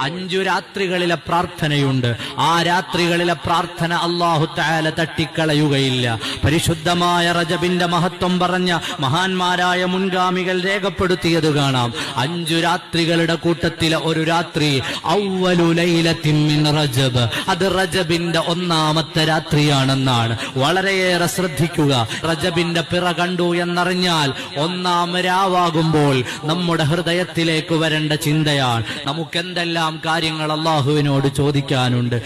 5 രാത്രികളിലെ പ്രാർത്ഥനയുണ്ട്. ആ രാത്രികളിലെ പ്രാർത്ഥന അല്ലാഹു തആല തട്ടിക്കളയുകയില്ല. പരിശുദ്ധമായ റജബിന്റെ മഹത്വം പറഞ്ഞ മഹാന്മാരായ മുൻഗാമികൾ രേഖപ്പെടുത്തിയത് കാണാം. 5 രാത്രികളുടെ കൂട്ടത്തിലെ ഒരു രാത്രി അവ്വലു ലൈലത്തിൻ മിൻ റജബ്, അത് റജബിന്റെ 1ാമത്തെ രാത്രിയാണെന്നാണ്. വളരെയേറെ ശ്രദ്ധിക്കുക. റജബിന്റെ പിറ കണ്ടു എന്നറിഞ്ഞാൽ 1ാം രാവാകുമ്പോൾ നമ്മുടെ ഹൃദയത്തിലേക്ക് വരേണ്ട ചിന്തയാണ്, നമുക്കെന്തെല്ലാം കാര്യങ്ങൾ അള്ളാഹുവിനോട് ചോദിക്കാനുണ്ട്.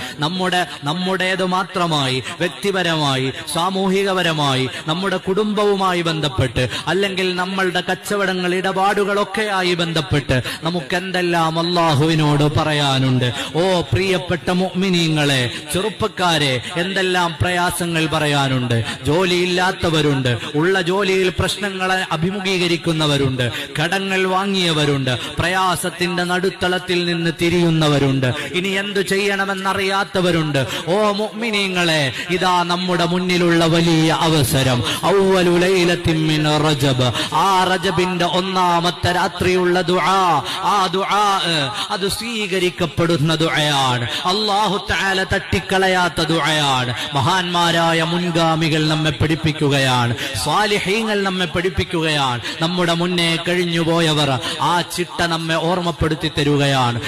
നമ്മുടേത് മാത്രമായി, വ്യക്തിപരമായി, സാമൂഹികപരമായി, നമ്മുടെ കുടുംബവുമായി ബന്ധപ്പെട്ട്, അല്ലെങ്കിൽ നമ്മളുടെ കച്ചവടങ്ങൾ, ഇടപാടുകളൊക്കെയായി ബന്ധപ്പെട്ട് നമുക്കെന്തെല്ലാം അള്ളാഹുവിനോട് പറയാനുണ്ട്. ഓ പ്രിയപ്പെട്ട മുഅ്മിനീങ്ങളെ, ചെറുപ്പക്കാരെ, എന്തെല്ലാം പ്രയാസങ്ങൾ പറയാനുണ്ട്. ജോലിയില്ലാത്തവരുണ്ട്, ഉള്ള ജോലിയിൽ പ്രശ്നങ്ങളെ അഭിമുഖീകരിക്കുന്നവരുണ്ട്, കടങ്ങൾ വാങ്ങിയവരുണ്ട്, പ്രയാസത്തിന്റെ നടുത്തളത്തിൽ നിന്ന് തിരിയുന്നവരുണ്ട്, ഇനി എന്തു ചെയ്യണമെന്നറിയാത്തവരുണ്ട്. ഓ മുഅ്മിനീങ്ങളെ, ഇതാ നമ്മുടെ മുന്നിലുള്ള വലിയ അവസരം. അവ്വലു ലൈലത്തിൻ മിൻ റജബ്, ആ റജബിന്റെ 1ാമത്തെ രാത്രിയുള്ള ദുആ, ആ ദുആ അത് സ്വീകരിക്കപ്പെടുന്ന ദുആയാണ്. അല്ലാഹു തആല തട്ടിക്കളയാത്ത ദുആയാണ്. മഹാന്മാരായ മുൻഗാമികൾ നമ്മെ പഠിപ്പിക്കുകയാണ്, സ്വാലിഹീങ്ങൾ നമ്മെ പഠിപ്പിക്കുകയാണ്, നമ്മുടെ മുന്നേ കഴിഞ്ഞുപോയവർ ആ ചിട്ട നമ്മെ ഓർമ്മപ്പെടുത്തി തരുകയാണ്.